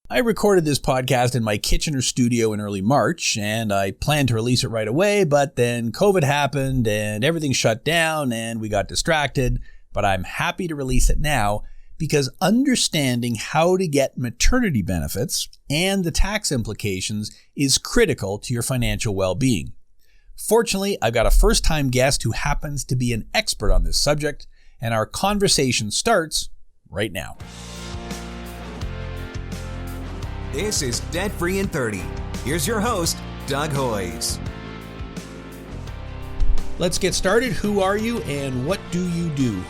I recorded this podcast in my kitchen or studio in early March, and I planned to release it right away, but then COVID happened and everything shut down and we got distracted. But I'm happy to release it now because understanding how to get maternity benefits and the tax implications is critical to your financial well-being. Fortunately, I've got a first-time guest who happens to be an expert on this subject, and our conversation starts right now. This is Debt Free in 30. Here's your host, Doug Hoyes. Let's get started. Who are you and what do you do?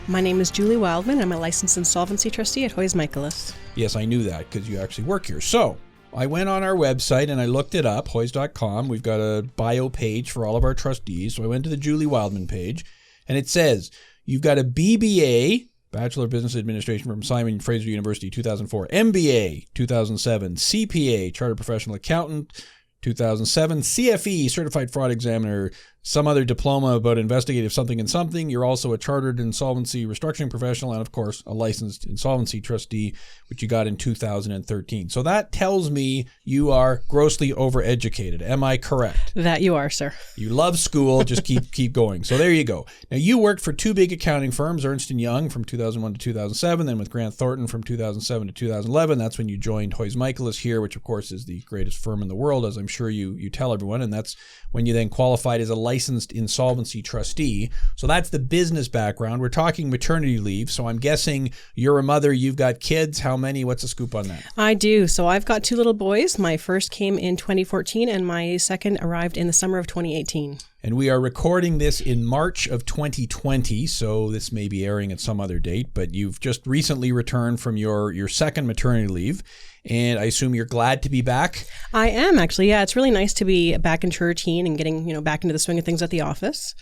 My name is Julie Wildman. I'm a licensed insolvency trustee at Hoyes Michaelis. Yes, I knew that because you actually work here. So I went on our website and I looked it up, hoyes.com. We've got a bio page for all of our trustees. So I went to the Julie Wildman page and it says you've got a BBA, Bachelor of Business Administration from Simon Fraser University, 2004. MBA, 2007. CPA, Chartered Professional Accountant, 2007. CFE, Certified Fraud Examiner. Some other diploma about investigative something and something. You're also a chartered insolvency restructuring professional and, of course, a licensed insolvency trustee, which you got in 2013. So that tells me you are grossly overeducated. Am I correct? That you are, sir. You love school. Just keep going. So there you go. Now, you worked for two big accounting firms, Ernst & Young from 2001 to 2007, then with Grant Thornton from 2007 to 2011. That's when you joined Hoyes Michaelis here, which, of course, is the greatest firm in the world, as I'm sure you tell everyone. And that's when you then qualified as a licensed insolvency trustee. So that's the business background. We're talking maternity leave. So I'm guessing you're a mother, you've got kids. How many? What's the scoop on that? I do. So I've got two little boys. My first came in 2014 and my second arrived in the summer of 2018. And we are recording this in March of 2020, so this may be airing at some other date, but you've just recently returned from your second maternity leave, and I assume you're glad to be back? I am, actually. Yeah, it's really nice to be back into routine and getting, back into the swing of things at the office.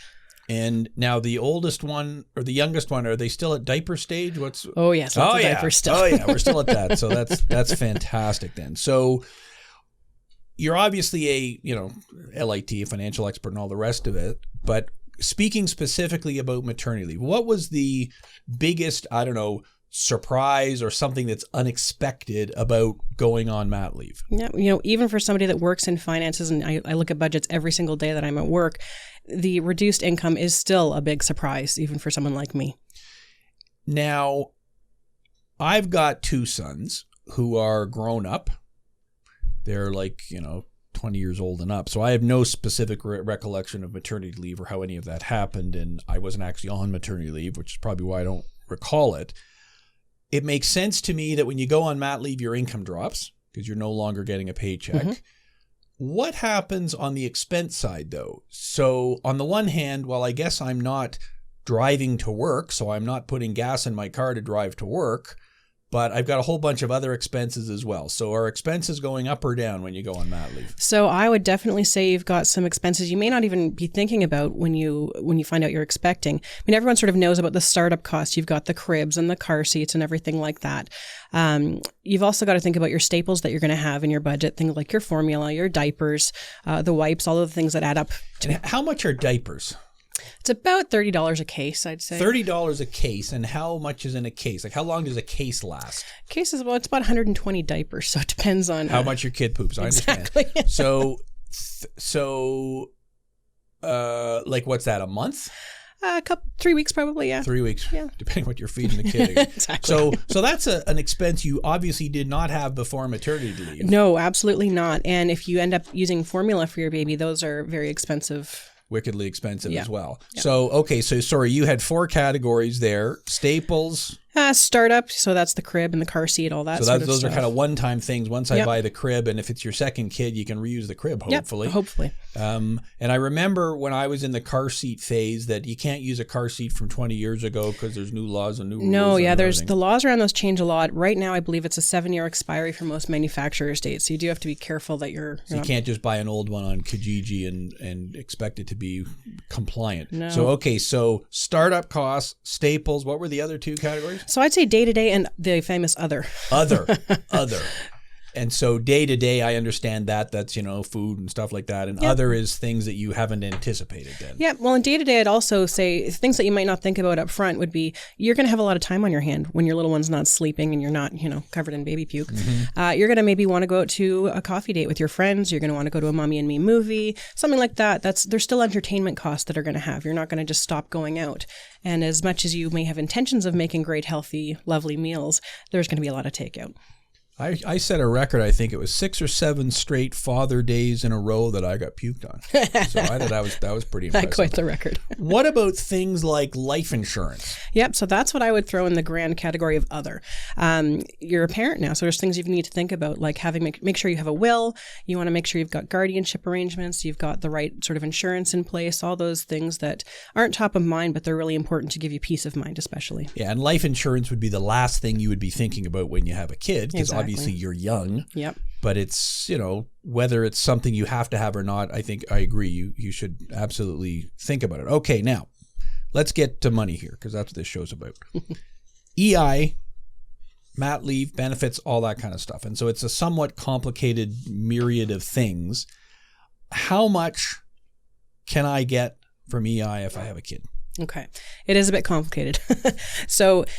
And now the oldest one or the youngest one, are they still at diaper stage? Oh, yes, diaper still. Oh, yeah, we're still at that, so that's fantastic then. So you're obviously a LIT, a financial expert and all the rest of it, but speaking specifically about maternity leave, what was the biggest, surprise or something that's unexpected about going on mat leave? Yeah, even for somebody that works in finances, and I look at budgets every single day that I'm at work, the reduced income is still a big surprise, even for someone like me. Now, I've got two sons who are grown up. They're 20 years old and up. So I have no specific recollection of maternity leave or how any of that happened. And I wasn't actually on maternity leave, which is probably why I don't recall it. It makes sense to me that when you go on mat leave, your income drops because you're no longer getting a paycheck. Mm-hmm. What happens on the expense side, though? So on the one hand, well, I guess I'm not driving to work, so I'm not putting gas in my car to drive to work, but I've got a whole bunch of other expenses as well. So are expenses going up or down when you go on mat leave? So I would definitely say you've got some expenses you may not even be thinking about when you find out you're expecting. I mean, everyone sort of knows about the startup costs. You've got the cribs and the car seats and everything like that. You've also got to think about your staples that you're going to have in your budget, things like your formula, your diapers, the wipes, all of the things that add up. How much are diapers? It's about $30 a case, I'd say. $30 a case. And how much is in a case? How long does a case last? Case is it's about 120 diapers, so it depends on how much your kid poops. I exactly. understand. So, what's that? A month? 3 weeks probably, yeah. 3 weeks, yeah. Depending what you're feeding the kid. Exactly. So that's an expense you obviously did not have before maternity leave. No, absolutely not. And if you end up using formula for your baby, those are very expensive. Wickedly expensive as well. Yeah. So, sorry, you had four categories there. Staples. Startup, so that's the crib and the car seat, all that those stuff. Are kind of one-time things. Once I buy the crib, and if it's your second kid, you can reuse the crib, hopefully. Yep, hopefully. And I remember when I was in the car seat phase that you can't use a car seat from 20 years ago because there's new laws and new rules. No, yeah, the laws around those change a lot. Right now, I believe it's a 7-year expiry for most manufacturers' dates, so you do have to be careful that you're you can't just buy an old one on Kijiji and expect it to be compliant. No. So startup costs, staples. What were the other two categories? So I'd say day-to-day and the famous other. Other. And so day to day, I understand that's, food and stuff like that. And other is things that you haven't anticipated then. Yeah. Well, in day to day, I'd also say things that you might not think about up front would be you're going to have a lot of time on your hand when your little one's not sleeping and you're not, covered in baby puke. You're going to maybe want to go out to a coffee date with your friends. You're going to want to go to a Mommy and Me movie, something like that. There's still entertainment costs that are going to have. You're not going to just stop going out. And as much as you may have intentions of making great, healthy, lovely meals, there's going to be a lot of takeout. I set a record. I think it was 6 or 7 straight Father Days in a row that I got puked on. So I thought that was pretty impressive. Not quite the record. What about things like life insurance? Yep. So that's what I would throw in the grand category of other. You're a parent now, so there's things you need to think about, like make sure you have a will. You want to make sure you've got guardianship arrangements. You've got the right sort of insurance in place. All those things that aren't top of mind, but they're really important to give you peace of mind, especially. Yeah, and life insurance would be the last thing you would be thinking about when you have a kid, because obviously you're young. Yep. But it's, whether it's something you have to have or not, I think I agree. You should absolutely think about it. Okay, now let's get to money here, because that's what this show's about. EI, mat leave, benefits, all that kind of stuff. And so it's a somewhat complicated myriad of things. How much can I get from EI if I have a kid? Okay. It is a bit complicated.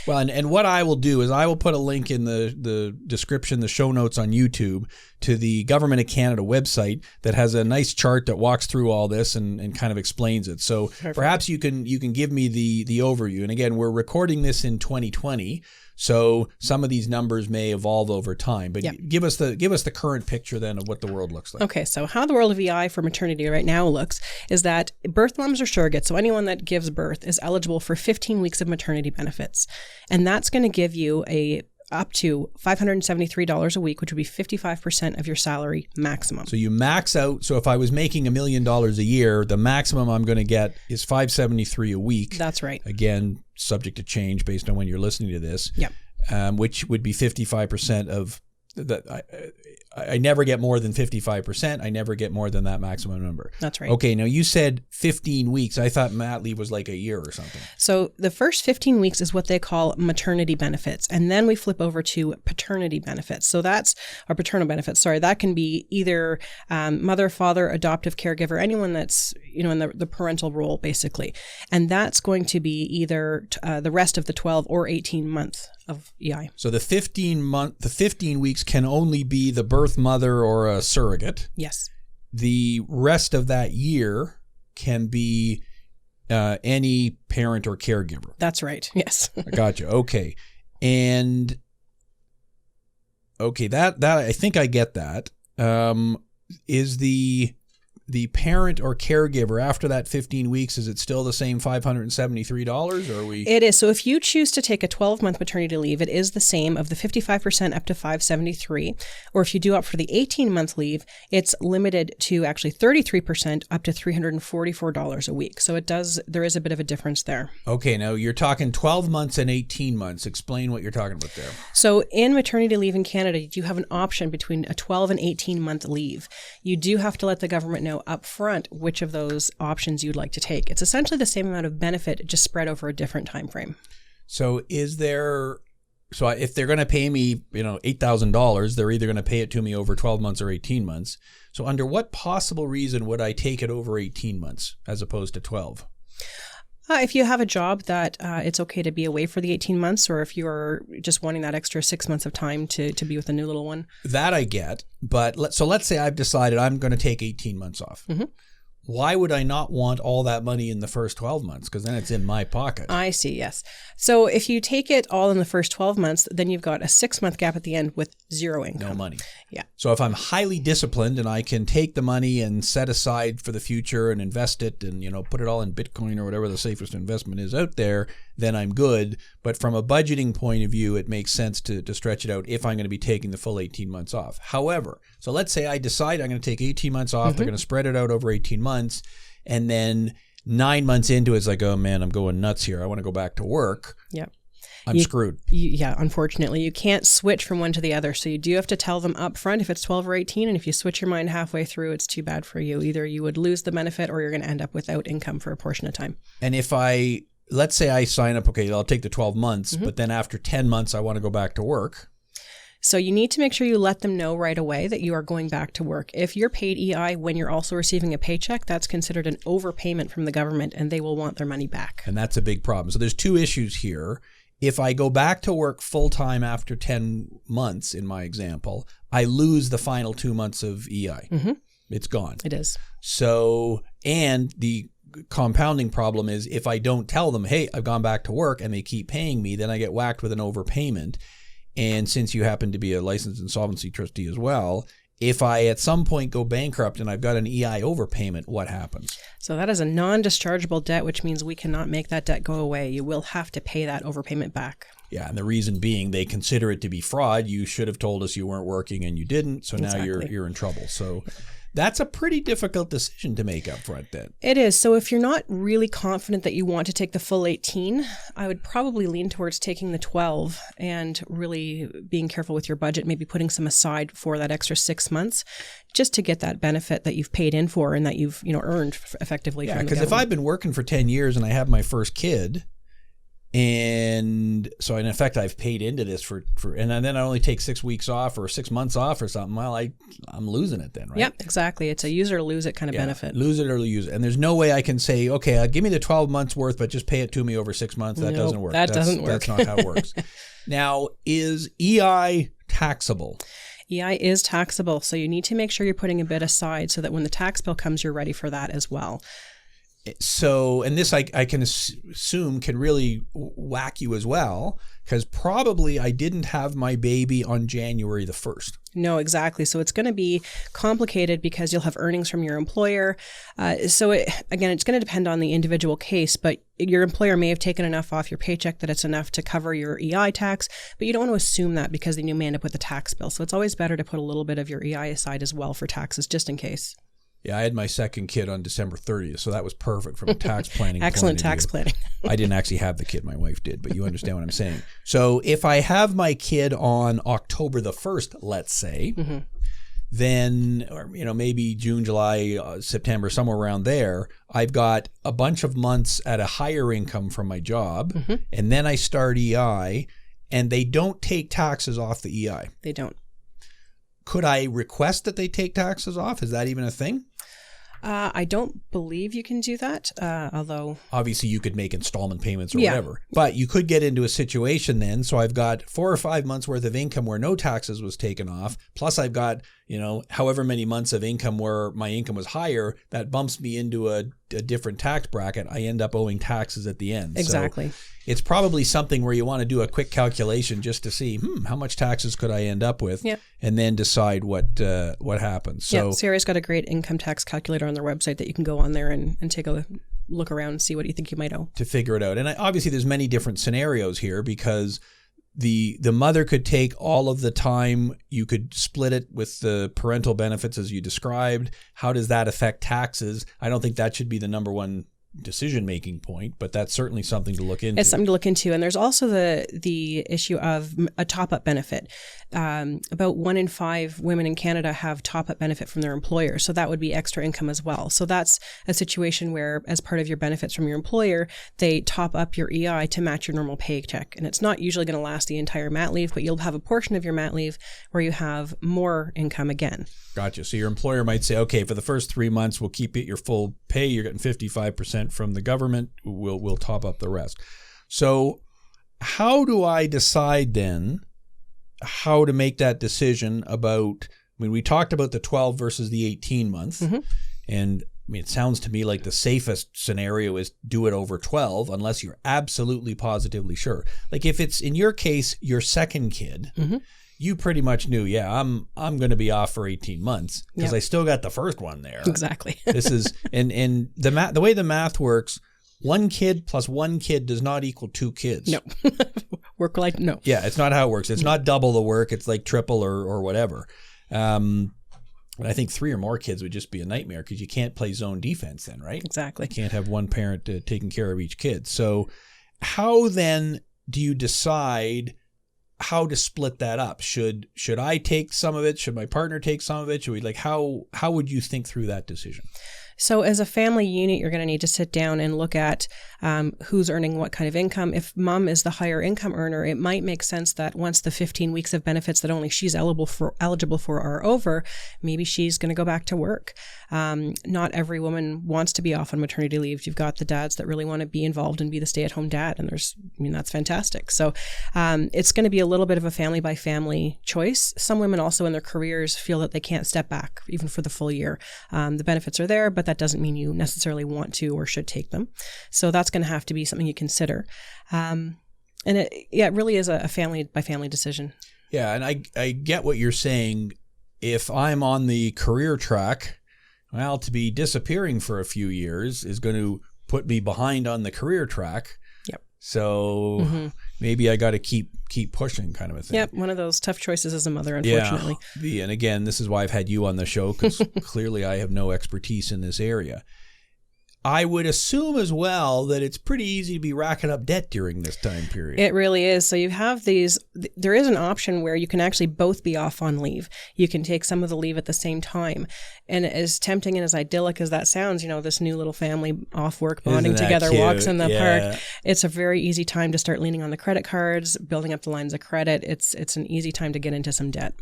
Well, and what I will do is I will put a link in the description, the show notes on YouTube, to the Government of Canada website that has a nice chart that walks through all this and kind of explains it. So perhaps you can give me the overview. And again, we're recording this in 2020. So some of these numbers may evolve over time, but give us the current picture then of what the world looks like. Okay, so how the world of EI for maternity right now looks is that birth moms or surrogates, so anyone that gives birth, is eligible for 15 weeks of maternity benefits. And that's going to give you up to $573 a week, which would be 55% of your salary maximum. So you max out. So if I was making $1 million a year, the maximum I'm going to get is $573 a week. That's right. Again, subject to change based on when you're listening to this. Yep. Which would be 55% of that. I never get more than 55%. I never get more than that maximum number. That's right. Okay. Now you said 15 weeks. I thought mat leave was like a year or something. So the first 15 weeks is what they call maternity benefits. And then we flip over to paternity benefits. So that's our paternal benefits. Sorry. That can be either mother, father, adoptive caregiver, anyone that's, in the parental role, basically. And that's going to be either the rest of the 12 or 18 months of EI. So the 15 weeks can only be the birth mother or a surrogate. Yes. The rest of that year can be any parent or caregiver. That's right. Yes. I gotcha. Okay. And okay, that I think I get that. Is the parent or caregiver after that 15 weeks, is it still the same $573 or are we? It is. So if you choose to take a 12-month maternity leave, it is the same of the 55% up to $573. Or if you do opt for the 18-month leave, it's limited to actually 33% up to $344 a week. So there is a bit of a difference there. Okay. Now you're talking 12 months and 18 months. Explain what you're talking about there. So in maternity leave in Canada, you have an option between a 12 and 18-month leave. You do have to let the government know up front which of those options you'd like to take. It's essentially the same amount of benefit, just spread over a different time frame. So if they're going to pay me, $8,000, they're either going to pay it to me over 12 months or 18 months. So under what possible reason would I take it over 18 months as opposed to 12? If you have a job that it's okay to be away for the 18 months, or if you're just wanting that extra 6 months of time to be with a new little one. That I get. But let's say I've decided I'm going to take 18 months off. Mm-hmm. Why would I not want all that money in the first 12 months? Because then it's in my pocket. I see, yes. So if you take it all in the first 12 months, then you've got a 6-month gap at the end with zero income. No money. Yeah. So if I'm highly disciplined and I can take the money and set aside for the future and invest it and, put it all in Bitcoin or whatever the safest investment is out there, then I'm good. But from a budgeting point of view, it makes sense to stretch it out if I'm going to be taking the full 18 months off. However, so let's say I decide I'm going to take 18 months off. Mm-hmm. They're going to spread it out over 18 months. And then 9 months into it, it's like, oh man, I'm going nuts here. I want to go back to work. Yep. I'm screwed. Yeah, unfortunately. You can't switch from one to the other. So you do have to tell them up front if it's 12 or 18. And if you switch your mind halfway through, it's too bad for you. Either you would lose the benefit or you're going to end up without income for a portion of time. And if let's say I sign up, okay, I'll take the 12 months, mm-hmm. but then after 10 months, I want to go back to work. So you need to make sure you let them know right away that you are going back to work. If you're paid EI when you're also receiving a paycheck, that's considered an overpayment from the government, and they will want their money back. And that's a big problem. So there's two issues here. If I go back to work full-time after 10 months, in my example, I lose the final 2 months of EI. Mm-hmm. It's gone. It is. So, and the compounding problem is if I don't tell them, hey, I've gone back to work, and they keep paying me, then I get whacked with an overpayment. And since you happen to be a licensed insolvency trustee as well, if I at some point go bankrupt and I've got an EI overpayment, what happens? So that is a non-dischargeable debt, which means we cannot make that debt go away. You will have to pay that overpayment back. Yeah, and the reason being they consider it to be fraud. You should have told us you weren't working and you didn't, so now you're in trouble. So that's a pretty difficult decision to make up front then. It is. So if you're not really confident that you want to take the full 18, I would probably lean towards taking the 12 and really being careful with your budget, maybe putting some aside for that extra 6 months just to get that benefit that you've paid in for and that you've earned effectively from the government. Because if I've been working for 10 years and I have my first kid, and so in effect I've paid into this for and then I only take 6 weeks off or 6 months off or something, well, I'm losing it then, right? Yep, exactly. It's a use or lose it kind of benefit. Lose it or lose it. And there's no way I can say, okay, give me the 12 months worth, but just pay it to me over 6 months. That doesn't work. That doesn't work. That's not how it works. Now, is EI taxable? EI is taxable, so you need to make sure you're putting a bit aside so that when the tax bill comes, you're ready for that as well. So, and this I can assume can really whack you as well, because probably I didn't have my baby on January the 1st. No, exactly. So it's going to be complicated because you'll have earnings from your employer. It's going to depend on the individual case, but your employer may have taken enough off your paycheck that it's enough to cover your EI tax, but you don't want to assume that because then you may end up with a tax bill. So it's always better to put a little bit of your EI aside as well for taxes, just in case. Yeah, I had my second kid on December 30th, so that was perfect from a tax planning Excellent point of tax view. planning. I didn't actually have the kid, my wife did, but you understand what I'm saying. So if I have my kid on October the 1st, let's say, then, or maybe June, July, September, somewhere around there, I've got a bunch of months at a higher income from my job, and then I start EI, and they don't take taxes off the EI. They don't. Could I request that they take taxes off? Is that even a thing? I don't believe you can do that, although... Obviously, you could make installment payments or whatever. But you could get into a situation then, so I've got 4 or 5 months worth of income where no taxes was taken off, plus I've got, however many months of income where my income was higher, that bumps me into a different tax bracket. I end up owing taxes at the end. Exactly. So it's probably something where you want to do a quick calculation just to see, how much taxes could I end up with, and then decide what happens. So CRA's got a great income tax calculator on their website that you can go on there and take a look around and see what you think you might owe. To figure it out. And obviously there's many different scenarios here because the mother could take all of the time. You could split it with the parental benefits as you described. How does that affect taxes? I don't think that should be the number one decision-making point, but that's certainly something to look into. It's something to look into. And there's also the issue of a top-up benefit. About 1 in 5 women in Canada have top-up benefit from their employer. So that would be extra income as well. So that's a situation where, as part of your benefits from your employer, they top up your EI to match your normal paycheck. And it's not usually going to last the entire mat leave, but you'll have a portion of your mat leave where you have more income again. Gotcha. So your employer might say, okay, for the first 3 months, we'll keep it your full pay. You're getting 55% from the government. We'll top up the rest. So how do I decide then how to make that decision about, we talked about the 12 versus the 18 month. And it sounds to me like the safest scenario is do it over 12 unless you're absolutely positively sure. Like if it's in your case, your second kid, you pretty much knew, I'm going to be off for 18 months because I still got the first one there. Exactly. This is, and the way the math works, 1 kid plus 1 kid does not equal 2 kids. No. Work like, no. Yeah, it's not how it works. It's not double the work. It's like triple or whatever. And I think 3 or more kids would just be a nightmare because you can't play zone defense then, right? Exactly. You can't have one parent taking care of each kid. So how then do you decide how to split that up? Should I take some of it? Should my partner take some of it? Should we how would you think through that decision? So as a family unit, you're going to need to sit down and look at who's earning what kind of income. If mom is the higher income earner, it might make sense that once the 15 weeks of benefits that only she's eligible for are over, maybe she's going to go back to work. Not every woman wants to be off on maternity leave. You've got the dads that really want to be involved and be the stay-at-home dad, and that's fantastic. So it's going to be a little bit of a family by family choice. Some women also in their careers feel that they can't step back even for the full year. The benefits are there, but that doesn't mean you necessarily want to or should take them. So that's going to have to be something you consider. And it really is a family by family decision. Yeah, and I get what you're saying. If I'm on the career track, well, to be disappearing for a few years is going to put me behind on the career track. Yep. So maybe I got to keep pushing, kind of a thing. Yep, one of those tough choices as a mother, unfortunately. Yeah, and again, this is why I've had you on the show, because clearly I have no expertise in this area. I would assume as well that it's pretty easy to be racking up debt during this time period. It really is. So you have there is an option where you can actually both be off on leave. You can take some of the leave at the same time. And as tempting and as idyllic as that sounds, this new little family off work, bonding together, cute? Walks in the park. It's a very easy time to start leaning on the credit cards, building up the lines of credit. It's an easy time to get into some debt.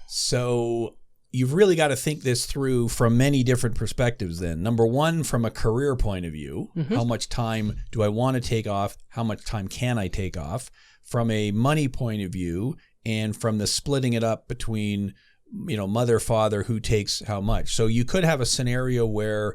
So you've really got to think this through from many different perspectives then. Number one, from a career point of view, how much time do I want to take off? How much time can I take off? From a money point of view, and from the splitting it up between, mother, father, who takes how much. So you could have a scenario where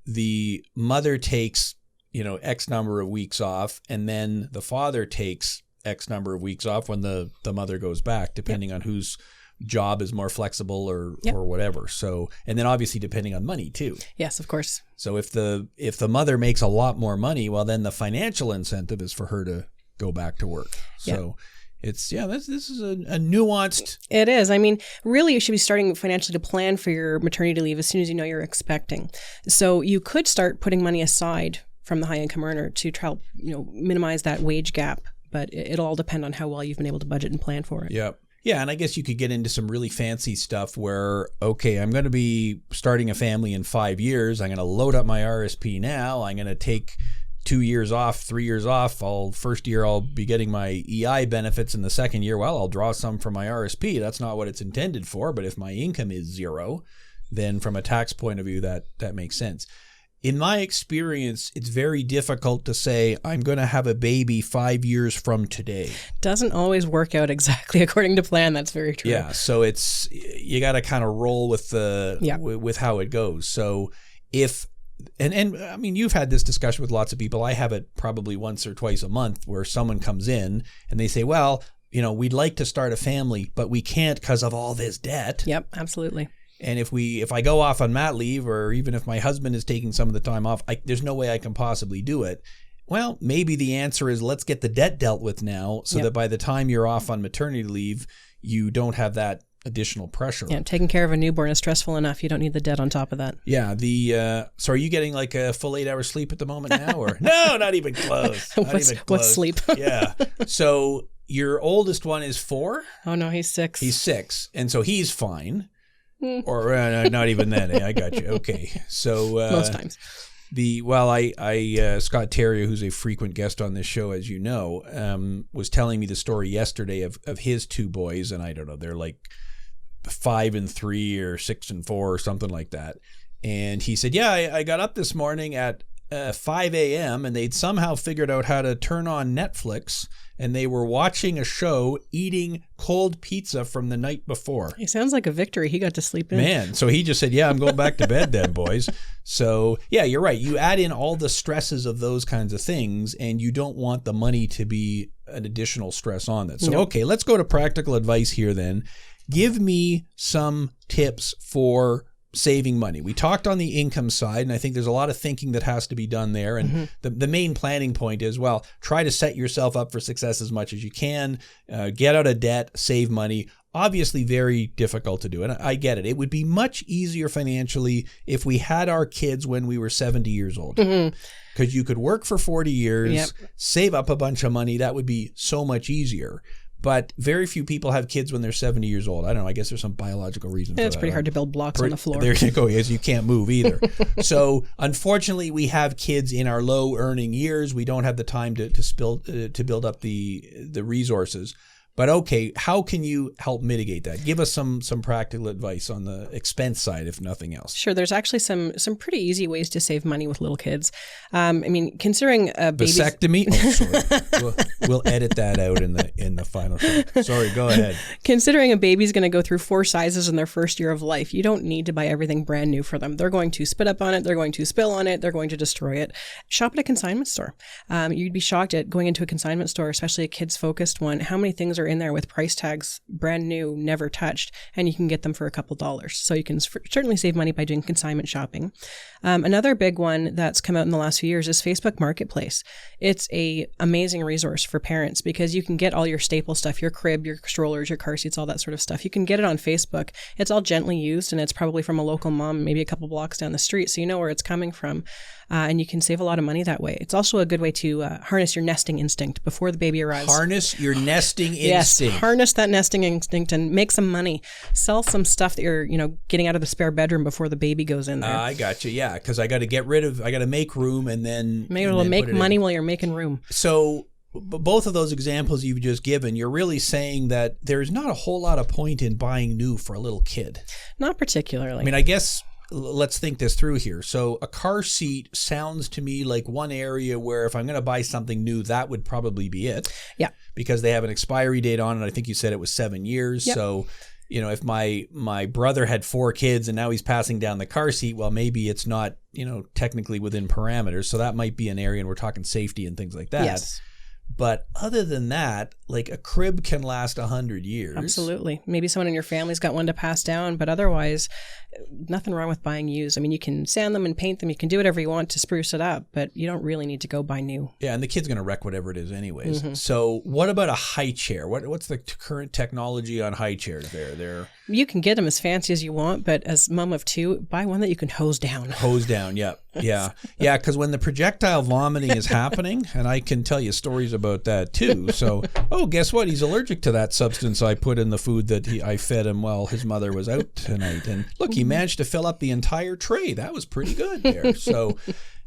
the mother takes, X number of weeks off, and then the father takes X number of weeks off when the mother goes back, depending on whose job is more flexible or whatever. So, and then obviously depending on money too. Yes, of course. So if the mother makes a lot more money, well, then the financial incentive is for her to go back to work. So this is a nuanced. It is. I mean, really, you should be starting financially to plan for your maternity leave as soon as you know you're expecting. So you could start putting money aside from the high income earner to try, minimize that wage gap, but it'll all depend on how well you've been able to budget and plan for it. Yep. Yeah, and I guess you could get into some really fancy stuff where, okay, I'm going to be starting a family in 5 years. I'm going to load up my RSP now. I'm going to take 2 years off, 3 years off. First year I'll be getting my EI benefits, and the second year, well, I'll draw some from my RSP. That's not what it's intended for, but if my income is zero, then from a tax point of view, that makes sense. In my experience, it's very difficult to say, I'm going to have a baby 5 years from today. Doesn't always work out exactly according to plan. That's very true. Yeah. So you got to kind of roll with with how it goes. So and I mean, you've had this discussion with lots of people. I have it probably once or twice a month where someone comes in and they say, well, we'd like to start a family, but we can't because of all this debt. Yep, absolutely. And if I go off on mat leave, or even if my husband is taking some of the time off, there's no way I can possibly do it. Well, maybe the answer is let's get the debt dealt with now so that by the time you're off on maternity leave, you don't have that additional pressure. Yeah, taking care of a newborn is stressful enough. You don't need the debt on top of that. Yeah. So are you getting like a full 8 hours sleep at the moment now? Or no, not even close. What's sleep? Yeah. So your oldest one is 4? Oh, no, he's 6. He's 6. And so he's fine. Or not even that. I got you. Okay. So most times. Scott Terrier, who's a frequent guest on this show, as you know, was telling me the story yesterday of his 2 boys, and I don't know, they're like 5 and 3 or 6 and 4 or something like that. And he said, I got up this morning at 5 a.m. and they'd somehow figured out how to turn on Netflix, and they were watching a show eating cold pizza from the night before. He sounds like a victory. He got to sleep in. Man, so he just said, I'm going back to bed then, boys. So, you're right. You add in all the stresses of those kinds of things, and you don't want the money to be an additional stress on that. So, Okay, let's go to practical advice here then. Give me some tips for saving money. We talked on the income side, and I think there's a lot of thinking that has to be done there. And the main planning point is, try to set yourself up for success as much as you can, get out of debt, save money. Obviously very difficult to do. And I get it. It would be much easier financially if we had our kids when we were 70 years old. Because you could work for 40 years, save up a bunch of money. That would be so much easier. But very few people have kids when they're 70 years old. I don't know. I guess there's some biological reason for that. It's pretty hard to build blocks on the floor. There you go. Yes, you can't move either. So unfortunately, we have kids in our low earning years. We don't have the time to build up the resources. But okay, how can you help mitigate that? Give us some practical advice on the expense side, if nothing else. Sure. There's actually some pretty easy ways to save money with little kids. I mean, considering a baby's... Vasectomy? Oh, sorry. We'll edit that out in the final show. Sorry, go ahead. Considering a baby's going to go through 4 sizes in their first year of life, you don't need to buy everything brand new for them. They're going to spit up on it. They're going to spill on it. They're going to destroy it. Shop at a consignment store. You'd be shocked at going into a consignment store, especially a kids-focused one, how many things are in there with price tags, brand new, never touched, and you can get them for a couple dollars. So you can certainly save money by doing consignment shopping. Another big one that's come out in the last few years is Facebook Marketplace. It's a amazing resource for parents because you can get all your staple stuff, your crib, your strollers, your car seats, all that sort of stuff. You can get it on Facebook. It's all gently used, and it's probably from a local mom, maybe a couple blocks down the street, so you know where it's coming from. And you can save a lot of money that way. It's also a good way to harness your nesting instinct before the baby arrives. Harness your nesting Yes, instinct. harness that nesting instinct and make some money. Sell some stuff that you're, getting out of the spare bedroom before the baby goes in there. I got you. Yeah, because I got to make room and then Make money while you're making room. So both of those examples you've just given, you're really saying that there's not a whole lot of point in buying new for a little kid. Not particularly. I mean, I guess let's think this through here. So a car seat sounds to me like one area where if I'm going to buy something new, that would probably be it. Yeah. Because they have an expiry date on it. I think you said it was 7 years. Yep. So, if my brother had 4 kids and now he's passing down the car seat, well, maybe it's not, technically within parameters. So that might be an area, and we're talking safety and things like that. Yes. But other than that, like a crib can last 100 years. Absolutely. Maybe someone in your family's got one to pass down, but otherwise, nothing wrong with buying used. I mean, you can sand them and paint them. You can do whatever you want to spruce it up, but you don't really need to go buy new. Yeah, and the kid's going to wreck whatever it is anyways. Mm-hmm. So what about a high chair? What's the current technology on high chairs there? You can get them as fancy as you want, but as mom of 2, buy one that you can hose down. Hose down, yeah. Yeah, because when the projectile vomiting is happening, and I can tell you stories about that too. So, guess what? He's allergic to that substance I put in the food that I fed him while his mother was out tonight. And look, he managed to fill up the entire tray. That was pretty good there. So,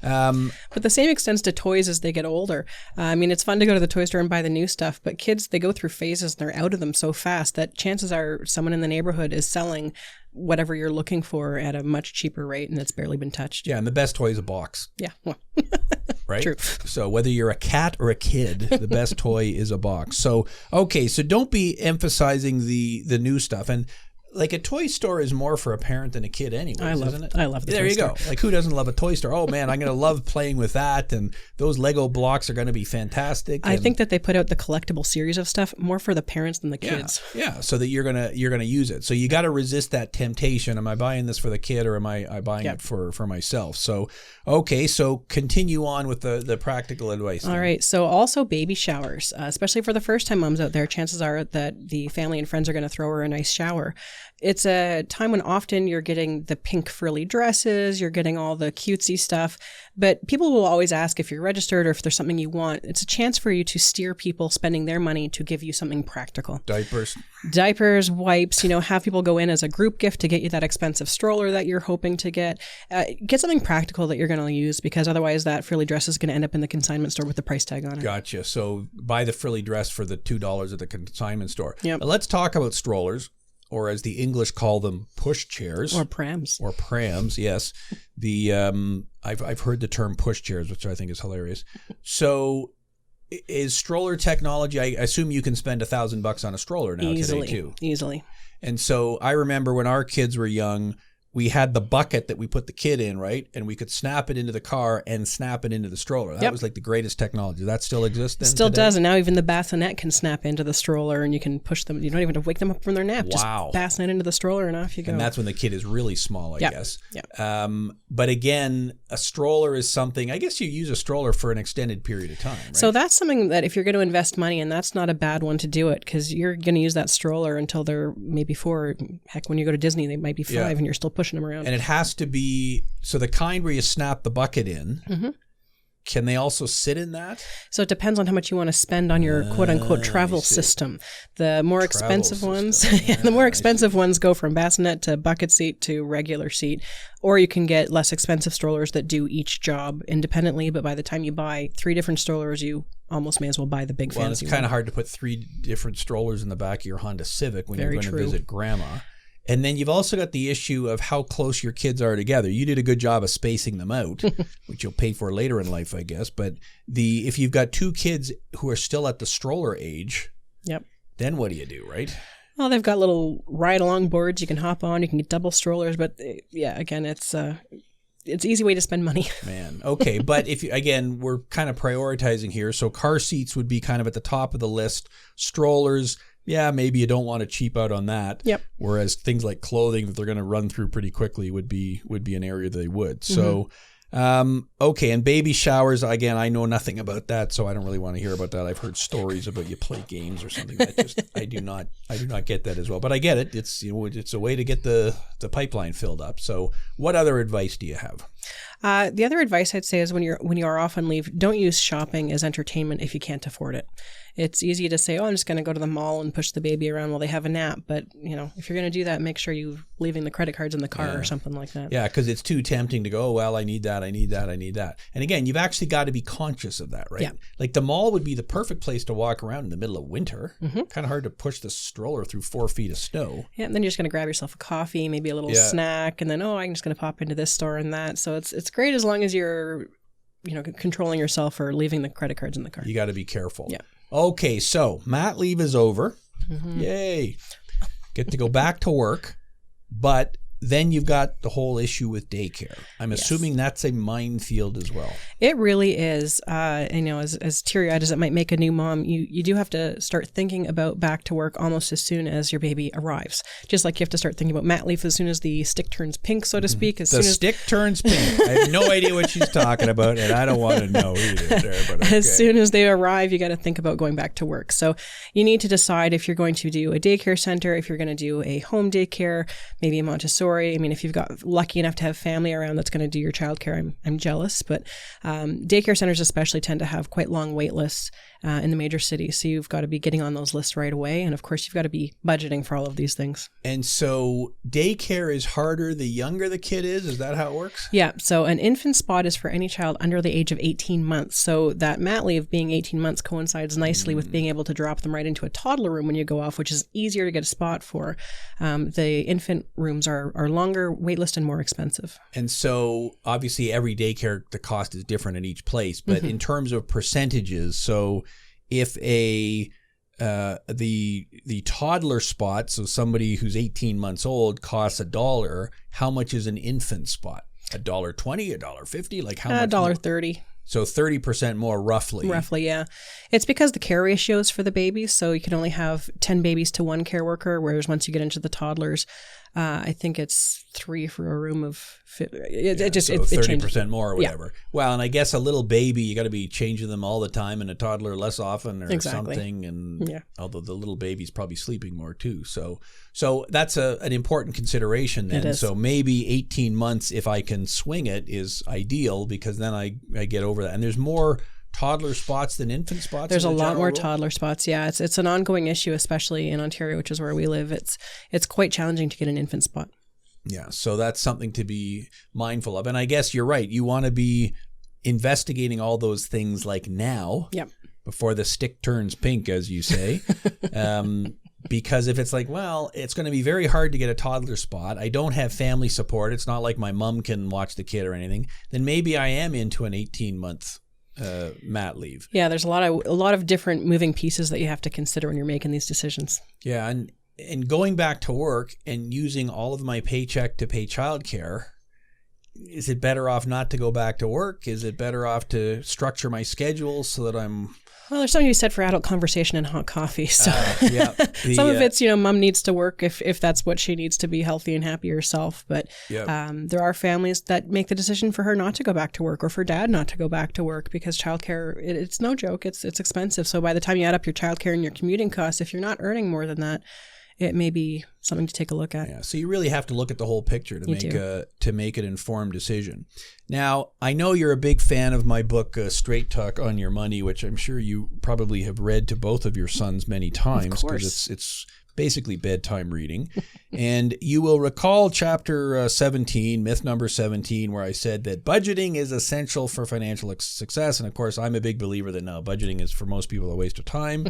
but the same extends to toys as they get older. I mean, it's fun to go to the toy store and buy the new stuff, but kids, they go through phases and they're out of them so fast that chances are someone in the neighborhood is selling whatever you're looking for at a much cheaper rate, and it's barely been touched. Yeah, and the best toy is a box. Yeah. Well, right? True. So whether you're a cat or a kid, the best toy is a box. So, okay, so don't be emphasizing the new stuff. And like a toy store is more for a parent than a kid anyway, isn't it? I love the toy store. There you go. Like, who doesn't love a toy store? Oh, man, I'm going to love playing with that, and those Lego blocks are going to be fantastic. I think that they put out the collectible series of stuff more for the parents than the kids. Yeah, so that you're gonna use it. So you got to resist that temptation. Am I buying this for the kid, or am I buying it for myself? So, okay, so continue on with the practical advice. All right, so also baby showers, especially for the first-time moms out there, chances are that the family and friends are going to throw her a nice shower. It's a time when often you're getting the pink frilly dresses, you're getting all the cutesy stuff, but people will always ask if you're registered or if there's something you want. It's a chance for you to steer people spending their money to give you something practical. Diapers, wipes, have people go in as a group gift to get you that expensive stroller that you're hoping to get. Get something practical that you're going to use, because otherwise that frilly dress is going to end up in the consignment store with the price tag on it. Gotcha. So buy the frilly dress for the $2 at the consignment store. Yep. Let's talk about strollers, or as the English call them, push chairs. Or prams. Or prams, yes. I've heard the term push chairs, which I think is hilarious. So is stroller technology, I assume you can spend $1,000 on a stroller now today too. Easily. And so I remember when our kids were young, we had the bucket that we put the kid in, right? And we could snap it into the car and snap it into the stroller. That was like the greatest technology. Does that still exist then? Still today? does. And now even the bassinet can snap into the stroller, and you can push them. You don't even have to wake them up from their nap. Wow. Just bassinet into the stroller and off you go. And that's when the kid is really small, I guess. Yeah. But again, a stroller is something, I guess you use a stroller for an extended period of time, right? So that's something that if you're going to invest money in, that's not a bad one to do it, because you're going to use that stroller until they're maybe 4. Heck, when you go to Disney, they might be 5 and you're still pushing them around. And it has to be, so the kind where you snap the bucket in, can they also sit in that? So it depends on how much you want to spend on your quote unquote travel system. The more expensive ones, the more expensive ones go from bassinet to bucket seat to regular seat. Or you can get less expensive strollers that do each job independently. But by the time you buy 3 different strollers, you almost may as well buy the big fancy It's kind of hard to put 3 different strollers in the back of your Honda Civic when Very you're going true. to visit grandma. And then you've also got the issue of how close your kids are together. You did a good job of spacing them out, which you'll pay for later in life, I guess. But if you've got 2 kids who are still at the stroller age, Yep. then what do you do, right? Well, they've got little ride-along boards you can hop on. You can get double strollers. But yeah, again, it's an easy way to spend money. Man, okay. But again, we're kind of prioritizing here. So car seats would be kind of at the top of the list. Strollers, yeah, maybe you don't want to cheap out on that. Yep. Whereas things like clothing that they're going to run through pretty quickly would be an area they would. So, okay. And baby showers, again, I know nothing about that, so I don't really want to hear about that. I've heard stories about you play games or something. That just I do not get that as well. But I get it. It's it's a way to get the pipeline filled up. So, what other advice do you have? The other advice I'd say is when you are off on leave, don't use shopping as entertainment if you can't afford it. It's easy to say, oh, I'm just going to go to the mall and push the baby around while they have a nap. But, if you're going to do that, make sure you're leaving the credit cards in the car or something like that. Yeah, because it's too tempting to go, oh, well, I need that. And again, you've actually got to be conscious of that, right? Yeah. Like the mall would be the perfect place to walk around in the middle of winter. Mm-hmm. Kind of hard to push the stroller through 4 feet of snow. Yeah, and then you're just going to grab yourself a coffee, maybe a little snack, and then, I'm just going to pop into this store and that. So it's great as long as you're, controlling yourself or leaving the credit cards in the car. You got to be careful. Yeah. Okay, so mat leave is over. Mm-hmm. Yay. Get to go back to work. But then you've got the whole issue with daycare. I'm assuming that's a minefield as well. It really is. As teary-eyed as it might make a new mom, you do have to start thinking about back to work almost as soon as your baby arrives. Just like you have to start thinking about mat leave as soon as the stick turns pink, so to speak. Stick turns pink. I have no idea what she's talking about, and I don't want to know either. But okay. As soon as they arrive, you got to think about going back to work. So you need to decide if you're going to do a daycare center, if you're going to do a home daycare, maybe a Montessori. I mean, if you've got lucky enough to have family around that's going to do your childcare, I'm jealous. But daycare centers especially tend to have quite long wait lists in the major cities. So you've got to be getting on those lists right away. And of course, you've got to be budgeting for all of these things. And so daycare is harder the younger the kid is? Is that how it works? Yeah. So an infant spot is for any child under the age of 18 months. So that mat leave being 18 months coincides nicely with being able to drop them right into a toddler room when you go off, which is easier to get a spot for. The infant rooms are longer wait list and more expensive. And so obviously every daycare, the cost is different at each place. But in terms of percentages, so if the toddler spot, so somebody who's 18 months old, costs $1, how much is an infant spot? $1.20, $1.50? Like how much? $1.30. So 30% more roughly. Roughly, yeah. It's because the care ratios for the babies. So you can only have 10 babies to one care worker, whereas once you get into the toddlers, I think it's 3 for a room of 50. It 30% more or whatever. Yeah. Well, and I guess a little baby, you got to be changing them all the time, and a toddler less often or something. And although the little baby's probably sleeping more too. So that's an important consideration then. It is. So maybe 18 months, if I can swing it, is ideal because then I get over that. And there's more toddler spots than infant spots? There's a lot more toddler spots. Yeah, it's an ongoing issue, especially in Ontario, which is where we live. It's quite challenging to get an infant spot. Yeah, so that's something to be mindful of. And I guess you're right. You want to be investigating all those things like now, before the stick turns pink, as you say. Because if it's like, well, it's going to be very hard to get a toddler spot. I don't have family support. It's not like my mom can watch the kid or anything. Then maybe I am into an 18-month mat leave. Yeah, there's a lot of different moving pieces that you have to consider when you're making these decisions. Yeah, and going back to work and using all of my paycheck to pay childcare, is it better off not to go back to work? Is it better off to structure my schedule so that I'm... Well, there's something to be said for adult conversation and hot coffee. So some of it's, mom needs to work if that's what she needs to be healthy and happy herself. But there are families that make the decision for her not to go back to work or for dad not to go back to work because childcare, it's no joke. It's expensive. So by the time you add up your childcare and your commuting costs, if you're not earning more than that, it may be something to take a look at. Yeah, so you really have to look at the whole picture to make an informed decision. Now, I know you're a big fan of my book, Straight Talk on Your Money, which I'm sure you probably have read to both of your sons many times, because it's basically bedtime reading. And you will recall chapter 17, myth number 17, where I said that budgeting is essential for financial success. And of course, I'm a big believer that no, budgeting is for most people a waste of time,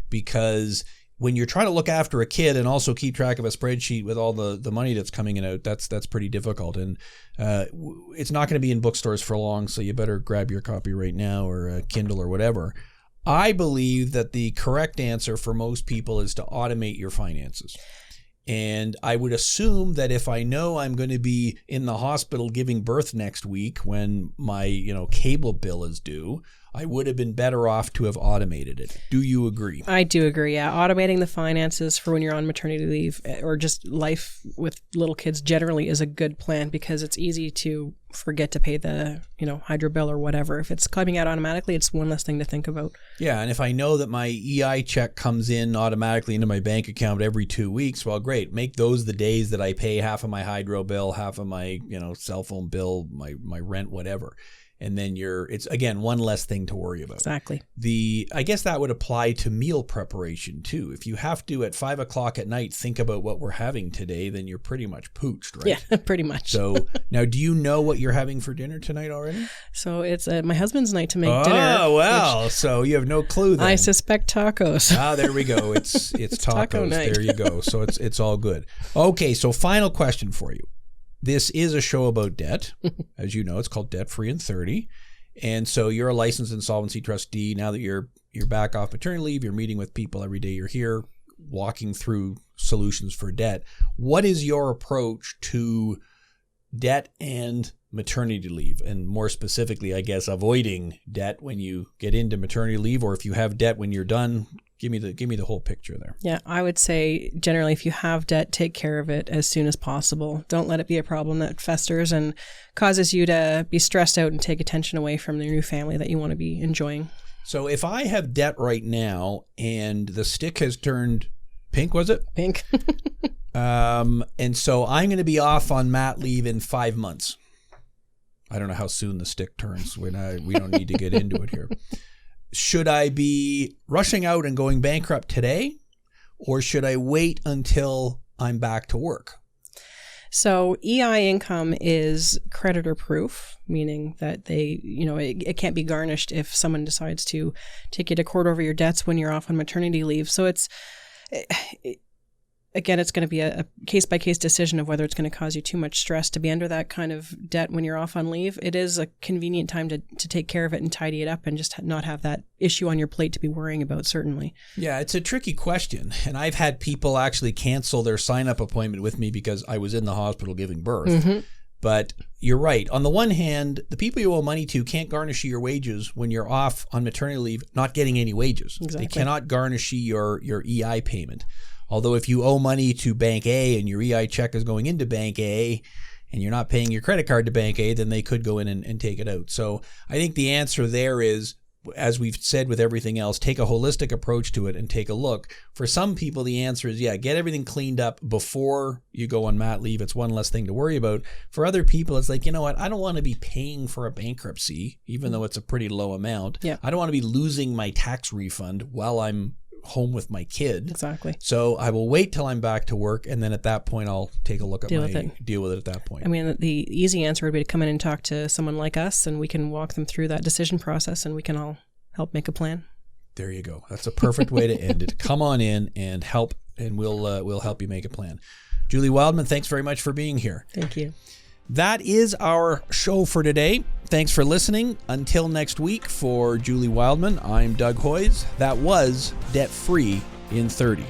because when you're trying to look after a kid and also keep track of a spreadsheet with all the money that's coming in out, that's pretty difficult. And it's not going to be in bookstores for long, so you better grab your copy right now, or a Kindle or whatever. I believe that the correct answer for most people is to automate your finances. And I would assume that if I know I'm going to be in the hospital giving birth next week when my, cable bill is due, I would have been better off to have automated it. Do you agree? I do agree, yeah. Automating the finances for when you're on maternity leave, or just life with little kids generally, is a good plan, because it's easy to forget to pay the, hydro bill or whatever. If it's coming out automatically, it's one less thing to think about. Yeah, and if I know that my EI check comes in automatically into my bank account every 2 weeks, well, great. Make those the days that I pay half of my hydro bill, half of my, cell phone bill, my rent, whatever. And then it's again, one less thing to worry about. Exactly. I guess that would apply to meal preparation too. If you have to at 5 o'clock at night think about what we're having today, then you're pretty much pooched, right? Yeah, pretty much. So now, do you know what you're having for dinner tonight already? So it's my husband's night to make dinner. Oh, well, so you have no clue then. I suspect tacos. There we go. It's tacos. Taco night. There you go. So it's all good. Okay, so final question for you. This is a show about debt. As you know, it's called Debt Free in 30. And so you're a licensed insolvency trustee. Now that you're back off maternity leave, you're meeting with people every day. You're here walking through solutions for debt. What is your approach to debt and maternity leave? And more specifically, I guess, avoiding debt when you get into maternity leave, or if you have debt when you're done. Give me the whole picture there. Yeah, I would say generally, if you have debt, take care of it as soon as possible. Don't let it be a problem that festers and causes you to be stressed out and take attention away from the new family that you want to be enjoying. So if I have debt right now and the stick has turned pink, was it? Pink. And so I'm going to be off on mat leave in 5 months. I don't know how soon the stick turns. We don't need to get into it here. Should I be rushing out and going bankrupt today, or should I wait until I'm back to work? So EI income is creditor proof, meaning that it can't be garnished if someone decides to take you to court over your debts when you're off on maternity leave. So again, it's going to be a case-by-case decision of whether it's going to cause you too much stress to be under that kind of debt when you're off on leave. It is a convenient time to take care of it and tidy it up and just not have that issue on your plate to be worrying about, certainly. Yeah, it's a tricky question. And I've had people actually cancel their sign-up appointment with me because I was in the hospital giving birth. Mm-hmm. But you're right. On the one hand, the people you owe money to can't garnish your wages when you're off on maternity leave, not getting any wages. Exactly. They cannot garnish your EI payment. Although if you owe money to Bank A and your EI check is going into Bank A and you're not paying your credit card to Bank A, then they could go in and take it out. So I think the answer there is, as we've said with everything else, take a holistic approach to it and take a look. For some people, the answer is, get everything cleaned up before you go on mat leave. It's one less thing to worry about. For other people, it's like, you know what? I don't want to be paying for a bankruptcy, even though it's a pretty low amount. Yeah. I don't want to be losing my tax refund while I'm home with my kid. Exactly. So I will wait till I'm back to work, and then at that point I'll take a look at deal with it at that point. I mean, the easy answer would be to come in and talk to someone like us, and we can walk them through that decision process, and we can all help make a plan. There you go. That's a perfect way to end it. Come on in and help, and we'll help you make a plan. Julie Wildman, thanks very much for being here. Thank you. That is our show for today. Thanks for listening. Until next week, for Julie Wildman, I'm Doug Hoyes. That was Debt Free in 30.